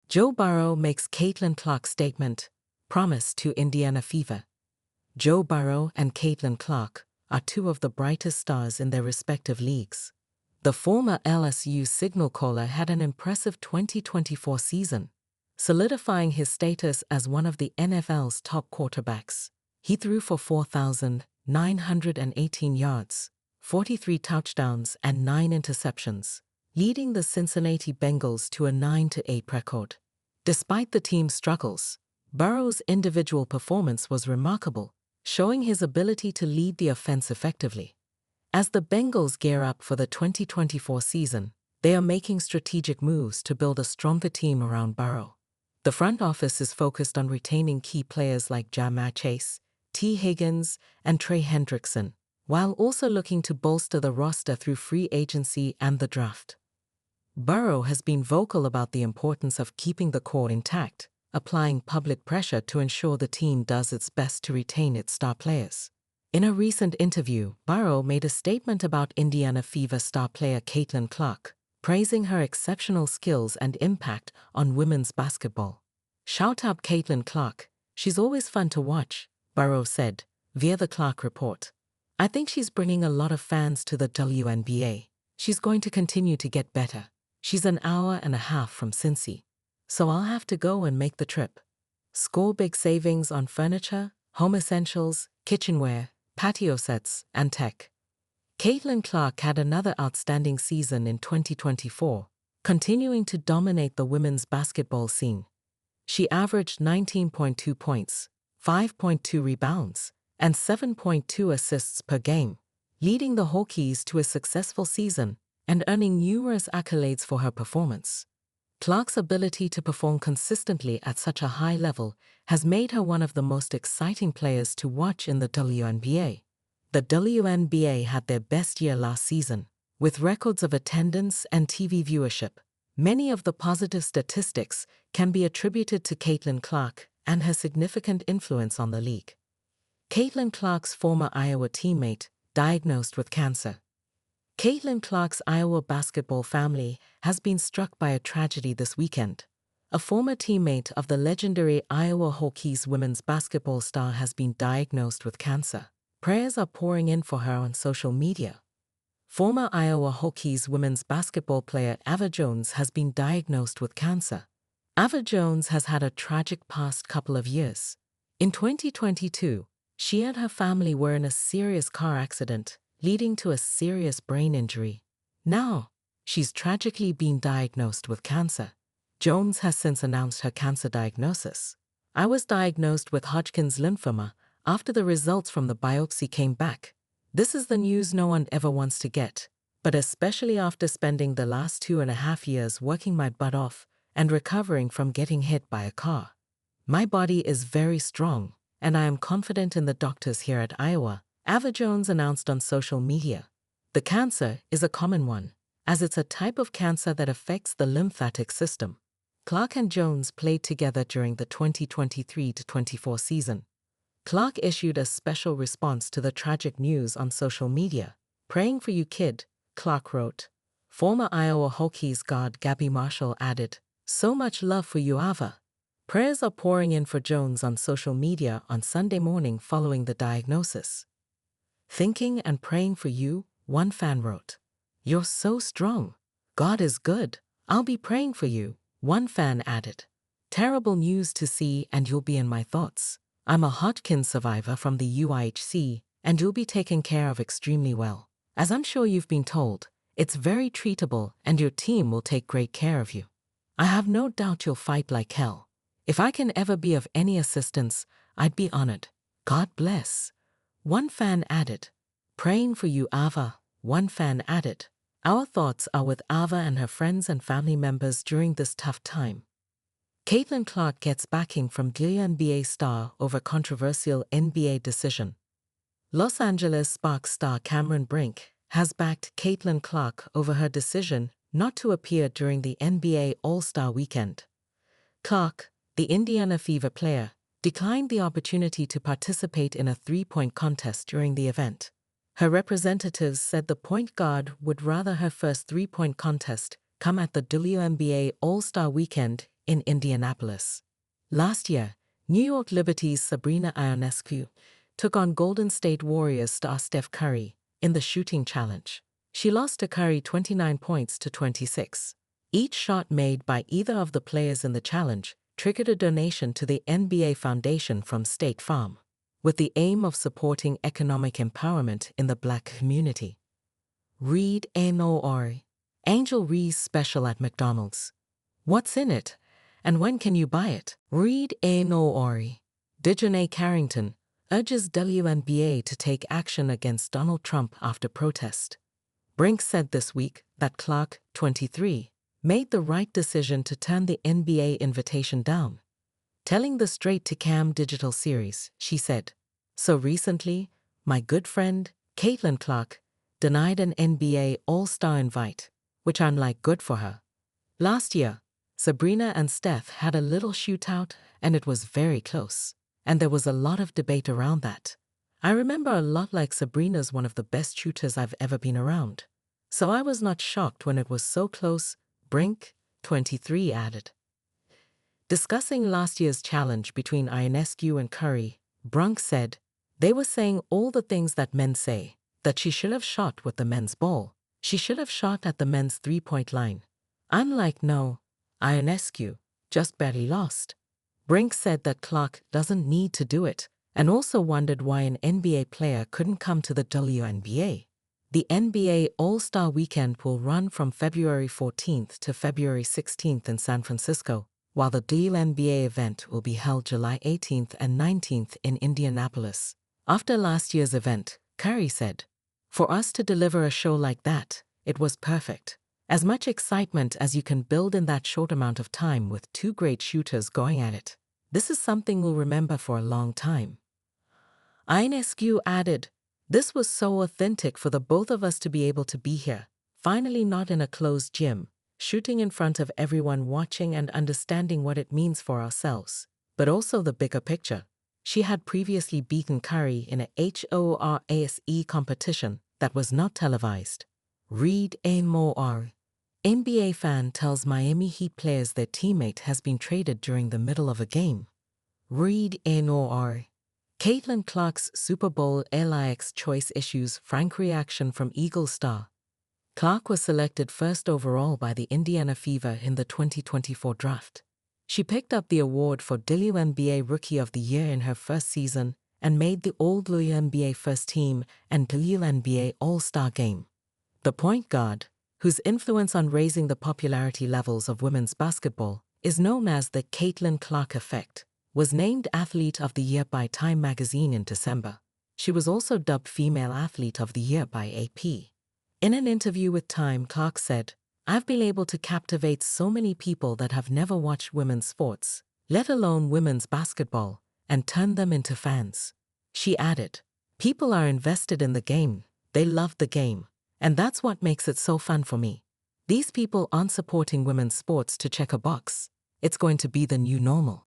Joe Burrow makes Caitlin Clark statement, promise to Indiana Fever. Joe Burrow and Caitlin Clark are two of the brightest stars in their respective leagues. The former LSU signal caller had an impressive 2024 season, solidifying his status as one of the NFL's top quarterbacks. He threw for 4,918 yards, 43 touchdowns and 9 interceptions, leading the Cincinnati Bengals to a 9-8 record. Despite the team's struggles, Burrow's individual performance was remarkable, showing his ability to lead the offense effectively. As the Bengals gear up for the 2024 season, they are making strategic moves to build a stronger team around Burrow. The front office is focused on retaining key players like Ja'Marr Chase, T. Higgins, and Trey Hendrickson, while also looking to bolster the roster through free agency and the draft. Burrow has been vocal about the importance of keeping the core intact, applying public pressure to ensure the team does its best to retain its star players. In a recent interview, Burrow made a statement about Indiana Fever star player Caitlin Clark, praising her exceptional skills and impact on women's basketball. "Shout out Caitlin Clark, she's always fun to watch," Burrow said, via the Clark Report. "I think she's bringing a lot of fans to the WNBA. She's going to continue to get better. She's an hour and a half from Cincy, so I'll have to go and make the trip. Score big savings on furniture, home essentials, kitchenware, patio sets, and tech." Caitlin Clark had another outstanding season in 2024, continuing to dominate the women's basketball scene. She averaged 19.2 points, 5.2 rebounds, and 7.2 assists per game, leading the Hawkeyes to a successful season and earning numerous accolades for her performance. Clark's ability to perform consistently at such a high level has made her one of the most exciting players to watch in the WNBA. The WNBA had their best year last season, with records of attendance and TV viewership. Many of the positive statistics can be attributed to Caitlin Clark and her significant influence on the league. Caitlin Clark's former Iowa teammate diagnosed with cancer. Caitlin Clark's Iowa basketball family has been struck by a tragedy this weekend. A former teammate of the legendary Iowa Hawkeyes women's basketball star has been diagnosed with cancer. Prayers are pouring in for her on social media. Former Iowa Hawkeyes women's basketball player Ava Jones has been diagnosed with cancer. Ava Jones has had a tragic past couple of years. In 2022, she and her family were in a serious car accident, leading to a serious brain injury. Now, she's tragically been diagnosed with cancer. Jones has since announced her cancer diagnosis. "I was diagnosed with Hodgkin's lymphoma after the results from the biopsy came back. This is the news no one ever wants to get, but especially after spending the last 2.5 years working my butt off and recovering from getting hit by a car. My body is very strong, and I am confident in the doctors here at Iowa," Ava Jones announced on social media. The cancer is a common one, as it's a type of cancer that affects the lymphatic system. Clark and Jones played together during the 2023-24 season. Clark issued a special response to the tragic news on social media. "Praying for you, kid," Clark wrote. Former Iowa Hawkeyes guard Gabby Marshall added, "So much love for you, Ava." Prayers are pouring in for Jones on social media on Sunday morning following the diagnosis. "Thinking and praying for you," one fan wrote. "You're so strong. God is good. I'll be praying for you," one fan added. "Terrible news to see, and you'll be in my thoughts. I'm a Hodgkin's survivor from the UIHC, and you'll be taken care of extremely well. As I'm sure you've been told, it's very treatable and your team will take great care of you. I have no doubt you'll fight like hell. If I can ever be of any assistance, I'd be honored. God bless," one fan added. "Praying for you, Ava," one fan added. "Our thoughts are with Ava and her friends and family members during this tough time." Caitlin Clark gets backing from WNBA star over controversial NBA decision. Los Angeles Sparks star Cameron Brink has backed Caitlin Clark over her decision not to appear during the NBA All-Star Weekend. Clark, the Indiana Fever player, declined the opportunity to participate in a three-point contest during the event. Her representatives said the point guard would rather her first three-point contest come at the WNBA All-Star Weekend in Indianapolis. Last year, New York Liberty's Sabrina Ionescu took on Golden State Warriors star Steph Curry in the shooting challenge. She lost to Curry 29 points to 26. Each shot made by either of the players in the challenge triggered a donation to the NBA Foundation from State Farm, with the aim of supporting economic empowerment in the Black community. Read N.O.R. Angel Reese special at McDonald's. What's in it? And when can you buy it? Read N.O.R. Dejanay Carrington urges WNBA to take action against Donald Trump after protest. Brink said this week that Clark, 23, made the right decision to turn the NBA invitation down. Telling the Straight to Cam digital series, she said, "So recently, my good friend, Caitlin Clark, denied an NBA All-Star invite, which I'm like good for her. Last year, Sabrina and Steph had a little shootout and it was very close. And there was a lot of debate around that. I remember a lot like Sabrina's one of the best shooters I've ever been around. So I was not shocked when it was so close," Brink, 23, added. Discussing last year's challenge between Ionescu and Curry, Brunk said, "They were saying all the things that men say, that she should have shot with the men's ball. She should have shot at the men's three-point line. I'm like, no, Ionescu just barely lost." Brink said that Clark doesn't need to do it, and also wondered why an NBA player couldn't come to the WNBA. The NBA All-Star Weekend will run from February 14th to February 16th in San Francisco, while the WNBA event will be held July 18th and 19th in Indianapolis. After last year's event, Curry said, "For us to deliver a show like that, it was perfect. As much excitement as you can build in that short amount of time with two great shooters going at it. This is something we'll remember for a long time." Ionescu added, "This was so authentic for the both of us to be able to be here, finally not in a closed gym, shooting in front of everyone watching and understanding what it means for ourselves, but also the bigger picture." She had previously beaten Curry in a HORASE competition that was not televised. Read more. NBA fan tells Miami Heat players their teammate has been traded during the middle of a game. Read more. Caitlin Clark's Super Bowl LIX choice issues frank reaction from Eagles star. Clark was selected first overall by the Indiana Fever in the 2024 draft. She picked up the award for WNBA Rookie of the Year in her first season and made the All-WNBA First Team and WNBA All-Star Game. The point guard, whose influence on raising the popularity levels of women's basketball is known as the Caitlin Clark effect, was named Athlete of the Year by Time magazine in December. She was also dubbed Female Athlete of the Year by AP. In an interview with Time, Clark said, "I've been able to captivate so many people that have never watched women's sports, let alone women's basketball, and turn them into fans." She added, "People are invested in the game, they love the game, and that's what makes it so fun for me. These people aren't supporting women's sports to check a box. It's going to be the new normal."